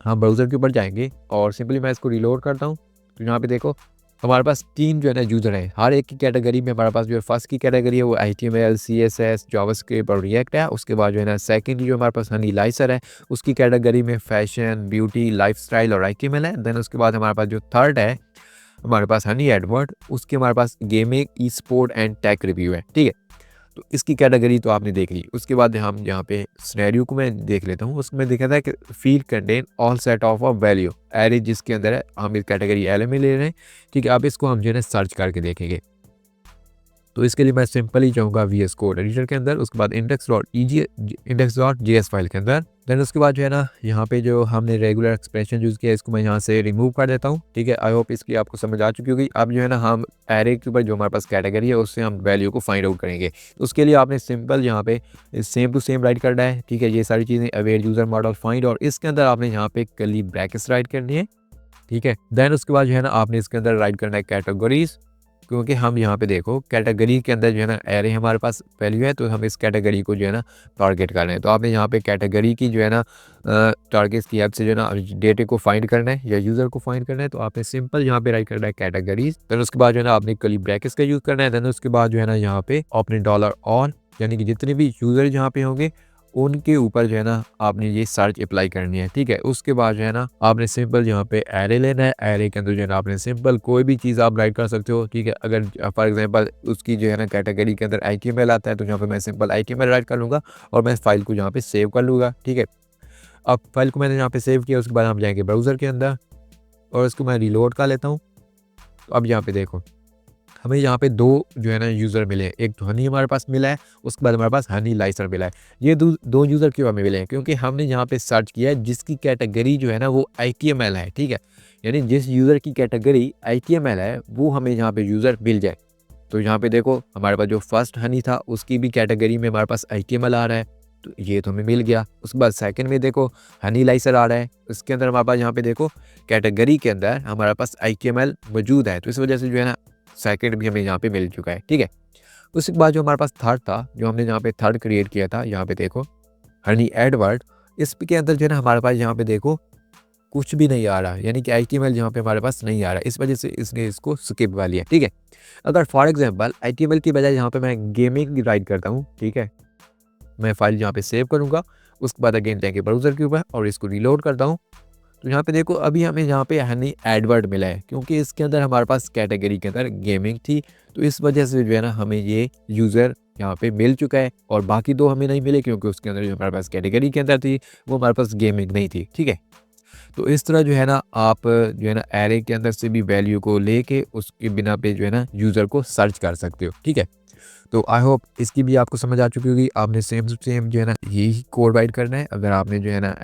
हम ब्राउज़र के ऊपर जाएँगे और सिंपली मैं इसको रीलोड करता हूँ। तो यहाँ पे देखो हमारे पास 3 जो है ना यूज़र हैं। हर एक की कैटेगरी में हमारे पास जो है फर्स्ट की कैटेगरी है वो HTML, CSS, जावास्क्रिप्ट और रिएक्ट है। उसके बाद जो है ना सेकंड जो हमारे पास हनीलाइजर है, उसकी कैटेगरी में फैशन, ब्यूटी, लाइफ़स्टाइल और HTML है। देन उसके बाद हमारे पास जो थर्ड है, हमारे पास हनी एडवर्ड, उसके हमारे पास gaming, e sport and tech review है, ठीक है। तो इसकी कैटेगरी तो आपने देख ली। उसके बाद हम यहाँ पे सिनेरियो को मैं देख लेता हूँ। उसमें देखा था कि field contain all set of a value, array जिसके अंदर है हम इस कैटेगरी एले में ले रहे हैं, ठीक है। अब इसको हम जो है ना सर्च करके देखेंगे। तो इसके लिए मैं सिंपल ही जाऊँगा VS कोड एडिटर के अंदर, उसके बाद index.js फाइल के अंदर। देन उसके बाद जो है ना यहाँ पे जो हमने रेगुलर एक्सप्रेशन यूज़ किया इसको मैं यहाँ से रिमूव कर देता हूँ, ठीक है। आई होप इसकी आपको समझ आ चुकी होगी। अब जो है ना हम एरे के ऊपर जो हमारे पास कैटेगरी है उससे हम वैल्यू को फाइंड आउट करेंगे। तो उसके लिए आपने सिंपल यहाँ पे सेम टू सेम राइट करना है, ठीक है। ये सारी चीज़ें अवेयर यूज़र मॉडल फाइंड, और इसके अंदर आपने यहाँ पे कर्ली ब्रैकेट्स राइट करनी है, ठीक है। देन उसके बाद जो है ना आपने इसके अंदर राइट करना है कैटेगरीज, क्योंकि हम यहाँ पे देखो कैटेगरी के अंदर जो है ना एरे हमारे पास वैल्यू है, तो हम इस कैटेगरी को जो है ना टारगेट कर रहे हैं। तो आपने यहाँ पे कैटेगरी की जो है ना टारगेट की हेल्प से जो है ना डेटे को फाइंड करना है या यूज़र को फाइंड करना है। तो आपने सिंपल यहाँ पे राइट करना है कैटेगरीज। देन उसके बाद जो है ना आपने कर्ली ब्रैकेट्स का यूज़ करना है। देन उसके बाद जो है ना यहाँ पे आपने $ऑन, यानी कि जितने भी यूज़र यहाँ पे होंगे उनके ऊपर जो है ना आपने ये सर्च अप्लाई करनी है, ठीक है। उसके बाद जो है ना आपने सिंपल यहाँ पे एरे लेना है। एरे के अंदर जो है ना आपने सिंपल कोई भी चीज़ आप राइट कर सकते हो, ठीक है। अगर फॉर एग्जांपल उसकी जो है ना कैटेगरी के अंदर HTML आता है तो यहाँ पे मैं सिंपल HTML राइट कर लूँगा और मैं फाइल को यहाँ पे सेव कर लूँगा, ठीक है। अब फाइल को मैंने यहाँ पे सेव किया, उसके बाद हम जाएंगे ब्राउज़र के अंदर और इसको मैं रिलोड कर लेता हूँ। तो अब यहाँ पे देखो हमें यहाँ पे 2 जो है ना यूज़र मिले हैं। एक तो हनी हमारे पास मिला है, उसके बाद हमारे पास हनीलाइजर मिला है। ये दो यूज़र क्यों हमें मिले हैं? क्योंकि हमने यहाँ पे सर्च किया है जिसकी कैटेगरी जो है ना वो HTML है, ठीक है। यानी जिस यूज़र की कैटेगरी HTML है वो हमें यहाँ पे यूज़र मिल जाए। तो यहाँ पे देखो हमारे पास जो फर्स्ट हनी था उसकी भी कैटेगरी में हमारे पास HTML आ रहा है, तो ये तो हमें मिल गया। उसके बाद सेकंड में देखो हनीलाइजर आ रहा है, उसके अंदर हमारे पास यहाँ पे देखो कैटेगरी के अंदर हमारे पास HTML मौजूद है, तो इस वजह से जो है ना सेकंड भी हमें यहाँ पे मिल चुका है, ठीक है। उसके बाद जो हमारे पास थर्ड था, जो हमने यहाँ पे थर्ड क्रिएट किया था, यहाँ पे देखो हनी एडवर्ड, इसके अंदर जो है ना हमारे पास यहाँ पे देखो कुछ भी नहीं आ रहा, यानी कि HTML यहाँ पे हमारे पास नहीं आ रहा, इस वजह से इसने इसको स्किप वाला लिया, ठीक है। अगर फॉर एग्जांपल HTML की बजाय यहाँ पे मैं गेमिंग राइट करता हूँ, ठीक है, मैं फाइल यहाँ पे सेव करूँगा। उसके बाद अगेन जाएंगे ब्राउज़र के ऊपर और इसको रिलोड करता हूँ। तो यहाँ पे देखो अभी हमें यहाँ पे हनी एडवर्ड मिला है, क्योंकि इसके अंदर हमारे पास कैटेगरी के अंदर गेमिंग थी, तो इस वजह से जो है ना हमें ये यूज़र यहाँ पे मिल चुका है। और बाकी 2 हमें नहीं मिले क्योंकि उसके अंदर जो हमारे पास कैटेगरी के अंदर थी वो हमारे पास गेमिंग नहीं थी, ठीक है। तो इस तरह जो है ना आप जो है ना एरे के अंदर से भी वैल्यू को लेके उसके बिना पे जो है ना यूज़र को सर्च कर सकते हो, ठीक है। तो आई होप इसकी भी आपको समझ आ चुकी होगी। आपने सेम टू सेम जो है ना यही कोड राइट करना है अगर आपने जो है ना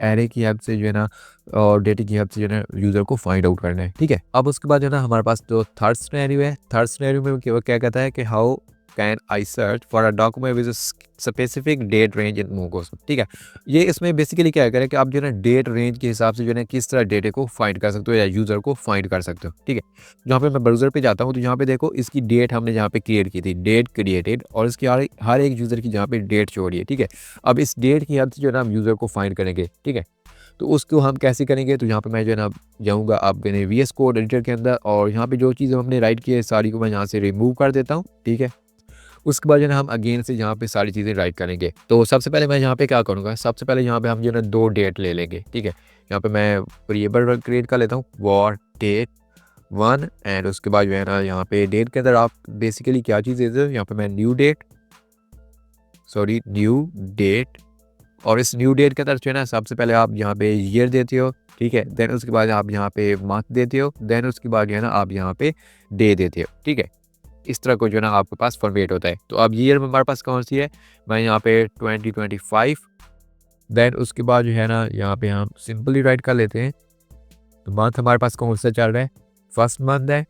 एरे की हेल्प से जो है ना और डेटा की हेल्प से जो है ना यूज़र को फाइंड आउट करना है, ठीक है। अब उसके बाद जो है ना हमारे पास जो थर्ड सिनेरियो है, थर्ड सिनेरियो में क्या कहता है कि how can I search for a document with specific date range in Mongos, ठीक है। ये इसमें बेसिकली क्या करें कि आप जो है ना डेट रेंज के हिसाब से जो है ना किस तरह डेटे को फाइंड कर सकते हो या यूज़र को फाइंड कर सकते हो, ठीक है। जहाँ पे मैं ब्राउज़र पे जाता हूँ तो यहाँ पे देखो इसकी डेट हमने जहाँ पे क्रिएट की थी, डेट क्रिएटेड, और इसकी हर एक यूज़र की जहाँ पे डेट शो हो रही है, ठीक है। अब इस डेट की हेल्प से जो है ना हम यूज़र को फाइंड करेंगे, ठीक है। तो उसको हम कैसे करेंगे? तो यहाँ पे मैं जो है ना जाऊँगा अपने VS कोड एडिटर के अंदर और यहाँ पे जो चीज़ हमने राइट की है सारी को मैं यहाँ से रिमूव कर देता हूँ, ठीक है। उसके बाद जो है ना हम अगेन से यहाँ पे सारी चीज़ें राइट करेंगे। तो सबसे पहले मैं यहाँ पे क्या करूँगा, सबसे पहले यहाँ पे हम जो है ना 2 डेट ले लेंगे, ठीक है। यहाँ पे मैं वेरिएबल क्रिएट कर लेता हूँ वॉर डेट 1 एंड उसके बाद जो है ना यहाँ पे डेट के अंदर आप बेसिकली क्या चीज़ देते हो, यहाँ पे मैं न्यू डेट, और इस न्यू डेट के अंदर जो है ना सबसे पहले आप यहाँ पे ईयर देते हो, ठीक है। देन उसके बाद आप यहाँ पे मंथ देते हो, देन उसके बाद जो है ना आप यहाँ पे डे देते हो, ठीक है। इस तरह को जो है ना आपके पास फॉर्मेट होता है। तो अब ईयर में हमारे पास कौन सी है, मैं यहाँ पे 2025, देन उसके बाद जो है ना यहाँ पे हम सिंपली राइट कर लेते हैं। तो मंथ हमारे पास कौन सा चल रहा है, फर्स्ट मंथ है,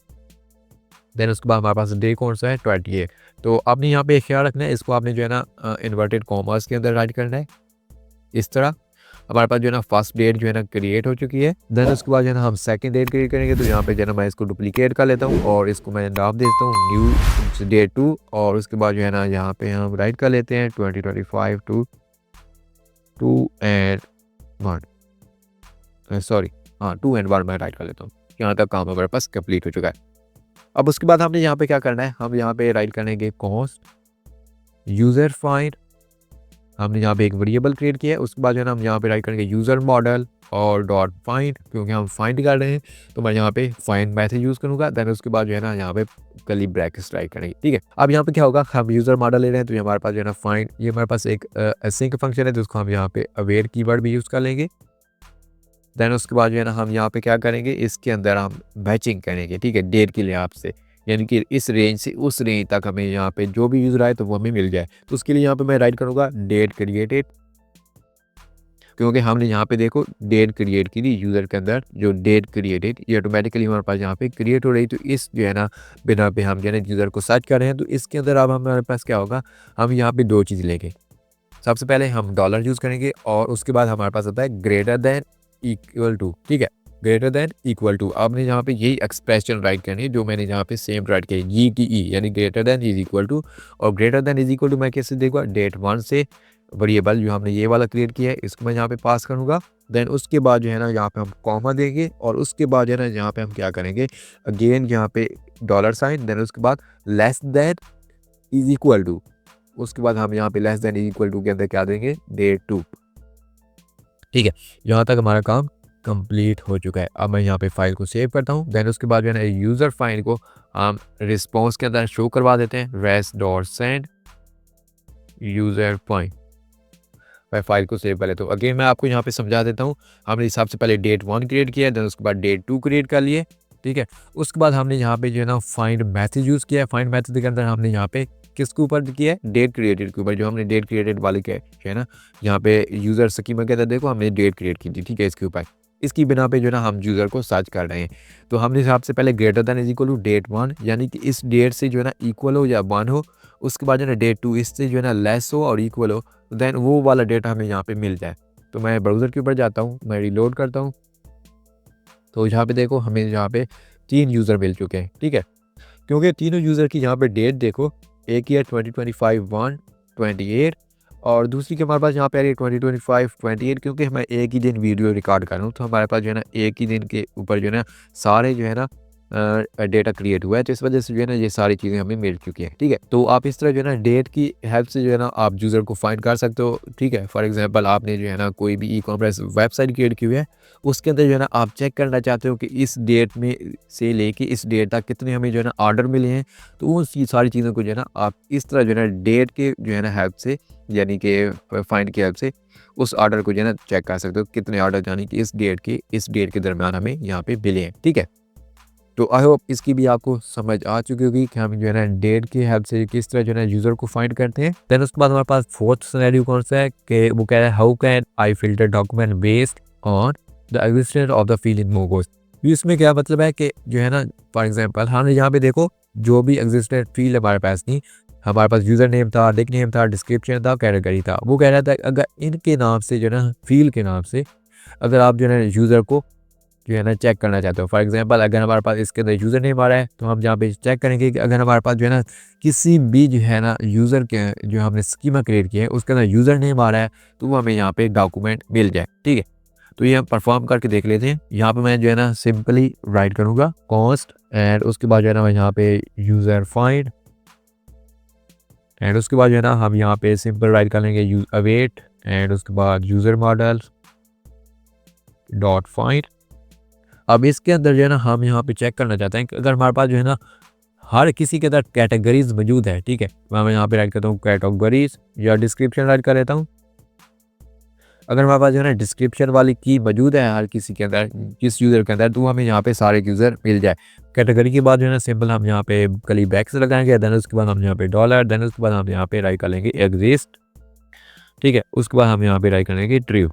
देन उसके बाद हमारे पास डे कौन सा है 28। तो आपने यहाँ पे ख्याल रखना है, इसको आपने जो है ना इन्वर्टेड कॉमर्स के अंदर राइट करना है इस तरह। हमारे पास जो है ना फर्स्ट डेट जो है ना क्रिएट हो चुकी है। देन उसके बाद जो है ना हम सेकंड डेट क्रिएट करेंगे। तो यहाँ पे जो है ना मैं इसको डुप्लीकेट कर लेता हूँ और इसको मैं नाम दे देता हूँ न्यू डेट 2। और उसके बाद जो है ना यहाँ पे हम राइट कर लेते हैं 2025 टू 2 एंड 1, सॉरी हाँ 2 एंड 1 मैं राइट कर लेता हूँ। यहाँ तक काम हमारे पास कंप्लीट हो चुका है। अब उसके बाद हमने यहाँ पे क्या करना है, हम यहाँ पे राइट करेंगे कॉस्ट यूज़र फाइंड। हमने यहाँ पे एक वेरिएबल क्रिएट किया है। उसके बाद जो है ना हम यहाँ पे राइट करेंगे यूज़र मॉडल और डॉट फाइंड, क्योंकि हम फाइंड कर रहे हैं तो मैं यहाँ पे फाइंड मैथड यूज़ करूँगा। देन उसके बाद जो है ना यहाँ पे कर्ली ब्रैकेट्स राइट करेंगे। ठीक है, अब यहाँ पे क्या होगा, हम यूज़र मॉडल ले रहे हैं तो ये हमारे पास जो है ना फाइंड, ये हमारे पास एक असिंक फंक्शन है तो उसको हम यहाँ पे अवेयर कीवर्ड भी यूज़ कर लेंगे। देन उसके बाद जो है ना हम यहाँ पे क्या करेंगे, इसके अंदर हम मैचिंग करेंगे। ठीक है, डेट के लिहाज से, यानी कि इस रेंज से उस रेंज तक हमें यहाँ पे जो भी यूज़र आए तो वो हमें मिल जाए। तो उसके लिए यहाँ पे मैं राइट करूँगा डेट क्रिएटेड, क्योंकि हमने यहाँ पे देखो डेट क्रिएट की थी यूज़र के अंदर, जो डेट क्रिएटेड ये ऑटोमेटिकली हमारे पास यहाँ पे क्रिएट हो रही। तो इस जो है ना बिना पे हम जो है ना यूज़र को सर्च कर रहे हैं। तो इसके अंदर अब हमारे पास क्या होगा, हम यहाँ पे दो चीज़ लेंगे। सबसे पहले हम डॉलर यूज़ करेंगे और उसके बाद हमारे पास आता है ग्रेटर देन इक्वल टू। ठीक है, ग्रेटर देन इक्वल टू, आपने यहाँ पे यही एक्सप्रेशन राइट करनी है जो मैंने यहाँ पे सेम राइट किया, GTE यानी greater than is equal to. और greater than is equal to मैं कैसे देखूँगा, डेट 1 से वेरिएबल जो हमने ये वाला क्रिएट किया है इसको मैं यहाँ पे पास करूँगा। देन उसके बाद जो है ना यहाँ पे हम कॉमा देंगे और उसके बाद जो है ना यहाँ पे हम क्या करेंगे, अगेन यहाँ पे डॉलर साइन, देन उसके बाद less than is equal to. उसके बाद हम यहाँ पे less than is equal to के अंदर क्या देंगे, डेट 2। ठीक है, यहाँ तक हमारा काम कंप्लीट हो चुका है। अब मैं यहाँ पे फाइल को सेव करता हूँ। देन उसके बाद जो है ना यूज़र फाइल को हम रिस्पॉन्स के अंदर शो करवा देते हैं, res.send यूज़र फाइल। मैं फाइल को सेव कर लेता हूँ। अगेन मैं आपको यहाँ पे समझा देता हूँ, हमने हिसाब से पहले डेट 1 क्रिएट किया, देन उसके बाद डेट 2 क्रिएट कर लिए। ठीक है, उसके बाद हमने यहाँ पे जो है ना फाइंड मैथड यूज़ किया है। फाइंड मैथड के अंदर हमने यहाँ पे किसके ऊपर किया है, डेट क्रिएटेड के ऊपर, जो हमने डेट क्रिएटेड वाले के है ना यहाँ पे यूज़र स्कीमा के अंदर देखो हमने डेट क्रिएट की थी। ठीक है, इसके ऊपर इसकी बिना पे जो है ना हम यूज़र को सर्च कर रहे हैं। तो हमने हिसाब से पहले greater than is equal to date 1, यानी कि इस डेट से जो है ना इक्वल हो या 1 हो। उसके बाद जो है ना डेट 2 इससे जो है ना लेस हो और इक्वल हो, देन वो वाला डेटा हमें यहाँ पे मिल जाए। तो मैं ब्राउज़र के ऊपर जाता हूँ, मैं रिलोड करता हूँ। तो यहाँ पे देखो हमें यहाँ पे 3 यूज़र मिल चुके हैं। ठीक है, क्योंकि तीनों यूज़र की यहाँ पे डेट देखो, एक ही है 2025 1/28 और दूसरी के हमारे पास यहाँ पे आ रही है 2025 28, क्योंकि मैं एक ही दिन वीडियो रिकॉर्ड कर रहा हूँ। तो हमारे पास जो है ना एक ही दिन के ऊपर जो है ना सारे जो है ना डेटा क्रिएट हुआ है। तो इस वजह से जो है ना ये सारी चीज़ें हमें मिल चुकी हैं। ठीक है, तो आप इस तरह जो है ना डेट की हेल्प से जो है ना आप यूज़र को फाइंड कर सकते हो। ठीक है, फॉर एग्जांपल आपने जो है ना कोई भी ई-कॉमर्स वेबसाइट क्रिएट की हुई है, उसके अंदर जो है ना आप चेक करना चाहते हो कि इस डेट में से लेके इस डेट तक कितने हमें जो है ना ऑर्डर मिले हैं। तो वो सारी चीज़ों को जो है ना आप इस तरह जो है ना डेट के जो है ना हेल्प से, यानी कि फाइंड की हेल्प से उस ऑर्डर को जो है ना चेक कर सकते हो कितने ऑर्डर यानी कि इस डेट के दरमियान हमें यहाँ पे मिले हैं। ठीक है, तो आई होप इसकी भी आपको समझ आ चुकी होगी कि हम जो है ना डेट की हेल्प से किस तरह जो है ना यूज़र को फाइंड करते हैं। देन उसके बाद हमारे पास फोर्थ सिनेरियो कौन सा है कि वो कह रहा है how can I filter document based on the existence of the field in Mongos. इसमें क्या मतलब है कि जो है ना फॉर एग्जांपल हमने यहाँ पे देखो जो भी एग्जिस्टेंट फील्ड हमारे पास थी, हमारे पास यूज़र नेम था, निक नेम था, डिस्क्रिप्शन था, कैटेगरी था। वो कह रहा था अगर इनके नाम से जो है ना फील्ड के नाम से अगर आप जो है ना यूज़र को जो है ना चेक करना चाहते हो, फॉर एग्जांपल अगर हमारे पास इसके अंदर यूज़र नेम आ रहा है तो हम जहाँ पे चेक करेंगे कि अगर हमारे पास जो है ना किसी भी जो है ना यूज़र के जो हमने स्कीमा क्रिएट किया है उसके अंदर यूज़र नेम आ रहा है तो वो हमें यहाँ पे डॉक्यूमेंट मिल जाए। ठीक है, तो ये हम परफॉर्म करके देख लेते हैं। यहाँ पे मैं जो है ना सिंपली राइट करूँगा कॉस्ट एंड उसके बाद जो है ना मैं यहाँ पे यूज़र फाइंड एंड उसके बाद जो है ना हम यहाँ पे सिंपल राइट कर लेंगे अवेट एंड उसके बाद यूज़र मॉडल डॉट फाइंड। अब इसके अंदर जो है ना हम यहाँ पे चेक करना चाहते हैं कि अगर हमारे पास जो है ना हर किसी के अंदर कैटेगरीज मौजूद है। ठीक है, मैं यहाँ पे राइट करता हूँ कैटेगरीज या डिस्क्रिप्शन राइट कर लेता हूँ। अगर हमारे पास जो है ना डिस्क्रिप्शन वाली की मौजूद है हर किसी के अंदर, किस यूज़र के अंदर, तो हमें यहाँ पे सारे यूज़र मिल जाए। कैटेगरी के बाद जो है ना सिंपल हम यहाँ पे कली बैक्स लगाएंगे, देन उसके बाद हम यहाँ पे डॉलर, देन उसके बाद हम यहाँ पे राइट कर लेंगे एग्जिस्ट। ठीक है, उसके बाद हम यहाँ पे राइट करेंगे ट्रू।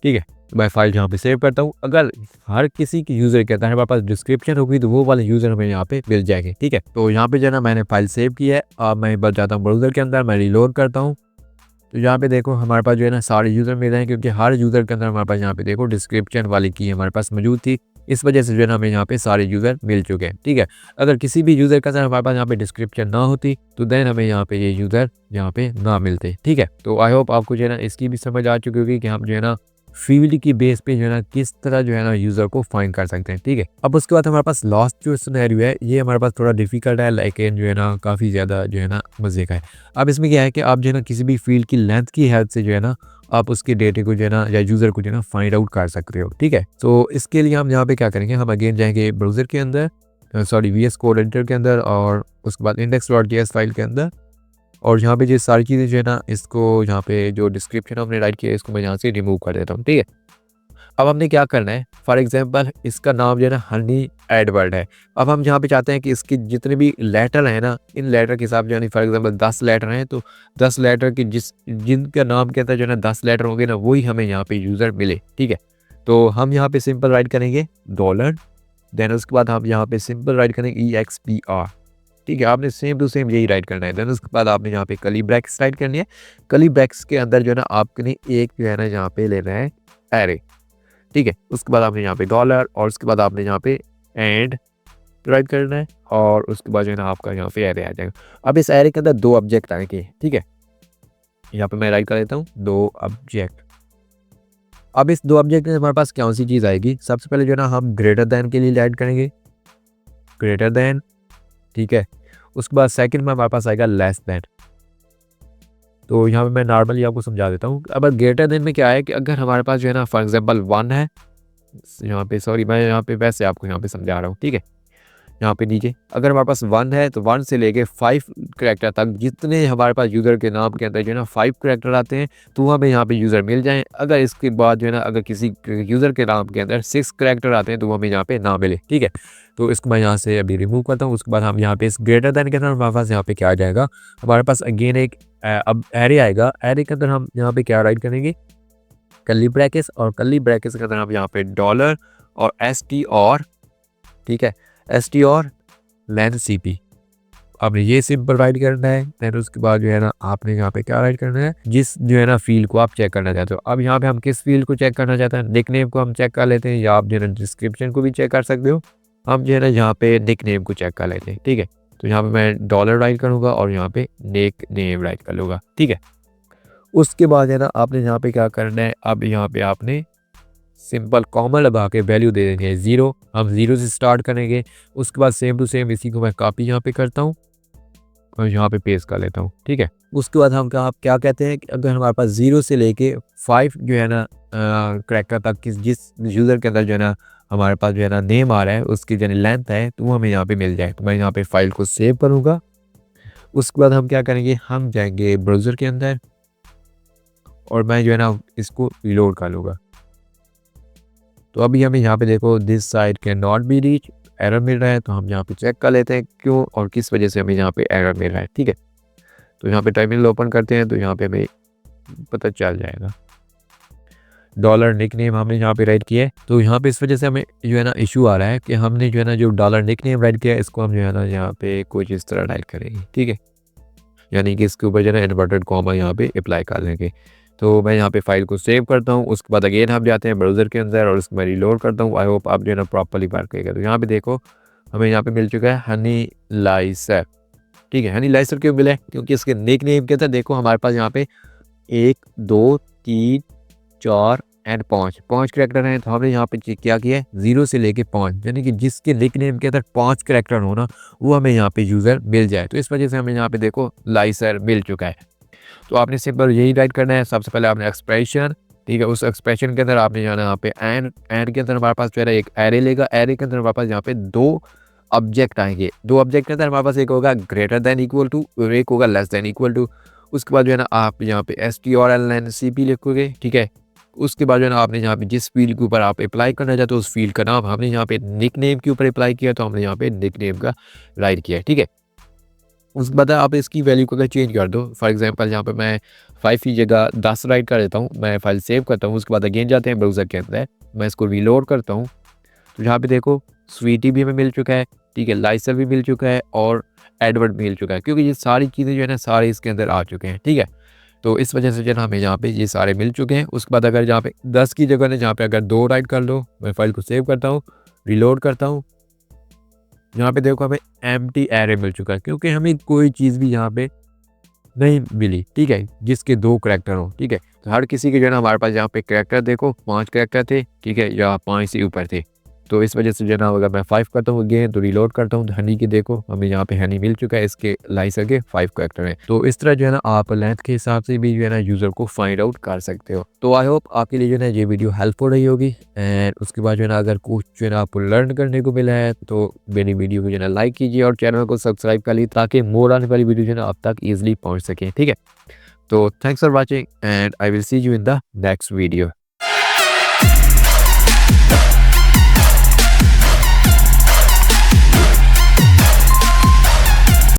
ठीक है, मैं फाइल यहाँ पे सेव करता हूँ। अगर हर किसी की यूज़र के अंदर हमारे पास डिस्क्रिप्शन होगी तो वो वाले यूज़र हमें यहाँ पे मिल जाएंगे। ठीक है, तो यहाँ पे जो है ना मैंने फाइल सेव की है। अब मैं बच जाता हूँ ब्राउज़र के अंदर, मैं रिलोड करता हूँ। तो यहाँ पे देखो हमारे पास जो है ना सारे यूज़र मिल रहे हैं, क्योंकि हर यूज़र के अंदर हमारे पास यहाँ पे देखो डिस्क्रिप्शन वाली की हमारे पास मौजूद थी। इस वजह से जो है ना हमें यहाँ पे सारे यूज़र मिल चुके हैं। ठीक है, अगर किसी भी यूज़र के अंदर हमारे पास यहाँ पे डिस्क्रिप्शन ना होती तो देन हमें यहाँ पे ये यूज़र यहाँ पे ना मिलते। ठीक है, तो आई होप आपको जो है ना इसकी भी समझ आ चुकी होगी कि हम जो है ना फील्ड की बेस पे जो है ना किस तरह जो है ना यूज़र को फाइंड कर सकते हैं। ठीक है, अब उसके बाद हमारे पास लास्ट जो सिनेरियो है ये हमारे पास थोड़ा डिफिकल्ट है, लेकिन जो है ना काफ़ी ज़्यादा जो है ना मज़े का है। अब इसमें क्या है कि आप जो है ना किसी भी फील्ड की लेंथ की हेल्प से जो है ना आप उसके डेटे को जो है ना या यूज़र को जो है ना फाइंड आउट कर सकते हो। ठीक है, तो इसके लिए हम यहाँ पे क्या करेंगे, हम अगेन जाएंगे ब्राउज़र के अंदर, सॉरी VS कोड एडिटर के अंदर, और उसके बाद index.js फाइल के अंदर, और यहाँ पे ये सारी चीज़ें जो है ना इसको यहाँ पे जो डिस्क्रिप्शन हमने राइट किया है इसको मैं यहाँ से रिमूव कर देता हूँ। ठीक है, अब हमने क्या करना है, फॉर एग्जांपल इसका नाम जो है ना हनी एडवर्ड है। अब हम यहाँ पे चाहते हैं कि इसके जितने भी लेटर हैं ना, इन लेटर के हिसाब से यानी फॉर एग्जांपल 10 लेटर हैं, तो 10 लेटर की जिनका नाम के अंदर जो है ना 10 लेटर होंगे ना वही हमें यहाँ पे यूज़र मिले। ठीक है, तो हम यहाँ पे सिंपल राइट करेंगे डॉलर, देन उसके बाद हम यहाँ पे सिंपल राइट करेंगे EXPR। ठीक है, आपने सेम टू सेम यही राइट करना है। देन उसके बाद आपने यहाँ पे कली ब्रैकेट्स राइट करनी है। कली ब्रैकेट्स के अंदर जो है ना आपने एक जो है ना यहाँ पे लेना है एरे। ठीक है, उसके बाद आपने यहाँ पे डॉलर, और उसके बाद आपने यहाँ पे एंड राइट करना है, और उसके बाद जो है ना आपका यहाँ पे एरे आ जाएगा। अब इस एरे के अंदर 2 ऑब्जेक्ट आएंगे। ठीक है, यहाँ पे मैं राइट कर देता हूँ 2 ऑब्जेक्ट। अब इस 2 ऑब्जेक्ट में हमारे पास कौन सी चीज़ आएगी, सबसे पहले जो है ना हम ग्रेटर दैन के लिए राइट करेंगे ग्रेटर दैन। ठीक है, उसके बाद सेकंड में हमारे पास आएगा लेस दैन। तो यहाँ पे मैं नॉर्मली आपको समझा देता हूँ। अब ग्रेटर देन में क्या है कि अगर हमारे पास जो है ना फॉर एग्जांपल 1 है, यहाँ पे सॉरी मैं यहाँ पे वैसे आपको यहाँ पे समझा रहा हूँ। ठीक है, यहाँ पे नीचे अगर हमारे पास 1 है तो 1 से लेके 5 करैक्टर तक जितने हमारे पास यूज़र के नाम के अंदर जो है ना 5 करैक्टर आते हैं तो हमें यहाँ पे यूज़र मिल जाएँ। अगर इसके बाद जो है ना अगर किसी यूज़र के नाम के अंदर 6 करैक्टर आते हैं तो हमें यहाँ पे ना मिले। ठीक है, तो इसको मैं यहाँ से अभी रिमूव करता हूँ। उसके बाद हम यहाँ पे इस ग्रेटर दैन के अंदर हमारे पास यहाँ पे क्या आ जाएगा, हमारे पास अगेन एक अब एरे आएगा। एरे के अंदर हम यहाँ पे क्या राइट करेंगे, कर्ली ब्रैकेट्स, और कर्ली ब्रैकेट्स के अंदर हम यहाँ पे डॉलर और STR। ठीक है, STR लेंथ CP। अब ये सिंपल राइट करना है। देन उसके बाद जो है ना आपने यहाँ पे क्या राइट करना है, जिस जो है ना फील्ड को आप चेक करना चाहते हो। अब यहाँ पे हम किस फील्ड को चेक करना चाहते हैं, निकनेम को हम चेक कर लेते हैं, या आप जो है ना डिस्क्रिप्शन को भी चेक कर सकते हो। हम जो है ना यहाँ पे निकनेम को चेक कर लेते हैं। ठीक है, तो यहाँ पे मैं डॉलर राइट करूँगा और यहाँ पे निकनेम राइट कर लूँगा। ठीक है, उसके बाद है ना आपने यहाँ पे क्या करना है, अब यहाँ पे आपने सिंपल कॉमा लगा के वैल्यू दे देनी है 0। हम 0 से स्टार्ट करेंगे। उसके बाद सेम टू सेम इसी को मैं कॉपी यहाँ पे करता हूँ और यहाँ पे पेस्ट कर लेता हूँ। ठीक है, उसके बाद हम क्या कहते हैं कि अगर हमारे पास 0 से लेके 5 जो है ना करैक्टर तक जिस यूज़र के अंदर जो है ना हमारे पास जो है ना नेम आ रहा है उसकी जो लेंथ है तो वो हमें यहाँ पे मिल जाए। तो मैं यहाँ पे फाइल को सेव करूँगा। उसके बाद हम क्या करेंगे, हम जाएंगे ब्राउज़र के अंदर और मैं जो है ना इसको रिलोड कर लूँगा। तो अभी हमें यहाँ पे देखो this site can not be reach, error मिल रहा है। तो हम यहाँ पे चेक कर लेते हैं क्यों और किस वजह से हमें यहाँ पे एरर मिल रहा है। ठीक है, तो यहाँ पे टर्मिनल ओपन करते हैं तो यहाँ पे हमें पता चल जाएगा। डॉलर निकनेम हमने यहाँ पे राइट किया है, तो यहाँ पे इस वजह से हमें जो है ना इशू आ रहा है कि हमने जो है ना जो डॉलर निकनेम राइट किया है इसको हम जो है ना यहाँ पे कुछ इस तरह टाइप करेंगे। ठीक है, यानी कि इसके ऊपर जो है ना इन्वर्टेड कॉमा यहाँ पे अप्लाई कर देंगे। तो मैं यहाँ पे फाइल को सेव करता हूँ। उसके बाद अगेन हम जाते हैं ब्राउज़र के अंदर और उसको मैं रिलोड करता हूँ। आई होप आप जो है ना प्रॉपरली वर्क करेगा। तो यहाँ पे देखो हमें यहाँ पे मिल चुका है हनी लाइसर। ठीक है, हनी लाइसर क्यों मिला है, क्योंकि इसके निकनेम के अंदर देखो हमारे पास यहाँ पे 1 2 3 4 एंड 5 करैक्टर हैं। तो हमने यहाँ पे क्या किया है 0 से लेके 5, यानी कि जिसके निकनेम के अंदर 5 करैक्टर हो ना वो हमें यहाँ पे यूज़र मिल जाए। तो इस वजह से हमें यहाँ पे देखो लाइसर मिल चुका है। तो आपने सिंपल यही राइट करना है। सबसे पहले आपने एक्सप्रेशन, ठीक है, उस एक्सप्रेशन के अंदर आपने जाना यहाँ पे एंड के अंदर हमारे पास जो है एक एरे लेगा। एरे के अंदर हमारे पास यहाँ पे 2 ऑब्जेक्ट आएंगे। 2 ऑब्जेक्ट के अंदर हमारे पास एक होगा ग्रेटर देन इक्वल टू और एक होगा लेस देन इक्वल टू। उसके बाद जो है ना आप यहाँ पे STRLNCP लिखोगे। ठीक है, उसके बाद जो है ना आपने यहाँ पे जिस फील्ड के ऊपर आप अप्लाई करना चाहते हो उस फील्ड का नाम हमने यहाँ पे निकनेम के ऊपर अप्लाई किया तो हमने यहाँ पे निकनेम का राइट किया। ठीक है, उसके बाद आप इसकी वैल्यू को अगर चेंज कर दो, फॉर एग्जांपल यहाँ पे मैं 5 की जगह 10 राइट कर देता हूँ। मैं फाइल सेव करता हूँ। उसके बाद अगेन जाते हैं ब्राउज़र के अंदर, मैं इसको रीलोड करता हूँ। तो यहाँ पे देखो स्वीटी भी हमें मिल चुका है। ठीक है, लाइसर भी मिल चुका है और एडवर्ड भी मिल चुका है, क्योंकि ये सारी चीज़ें जो है ना सारे इसके अंदर आ चुके हैं। ठीक है, तो इस वजह से जो है ना हमें यहाँ पे ये सारे मिल चुके हैं। उसके बाद अगर जहाँ पे 10 की जगह ने जहाँ पे अगर 2 राइट कर लो, मैं फाइल को सेव करता हूँ, रिलोड करता हूँ, यहाँ पे देखो हमें एम्प्टी एरे मिल चुका है क्योंकि हमें कोई चीज़ भी यहाँ पे नहीं मिली, ठीक है, जिसके 2 करैक्टर हो, ठीक है। तो हर किसी के जो है ना हमारे पास यहाँ पे करैक्टर देखो 5 करैक्टर थे, ठीक है, या 5 से ऊपर थे। तो इस वजह से जो है ना अगर मैं 5 करता हूँ अगेन तो रिलोड करता हूँ तो हनी की देखो हमें यहाँ पे हनी मिल चुका है, इसके लाइस के 5 करैक्टर हैं। तो इस तरह जो है ना आप लेंथ के हिसाब से भी जो है ना यूज़र को फाइंड आउट कर सकते हो। तो आई होप आपके लिए जो है ना ये वीडियो हेल्पफुल रही होगी। एंड उसके बाद जो है ना अगर कुछ जो है ना आपको लर्न करने को मिला है तो मेरी वीडियो को जो है ना लाइक कीजिए और चैनल को सब्सक्राइब कर लीजिए ताकि मोर आने वाली वीडियो जो है ना आप तक ईजिली पहुँच सके, ठीक है। So thanks for watching and I will see you in the next video.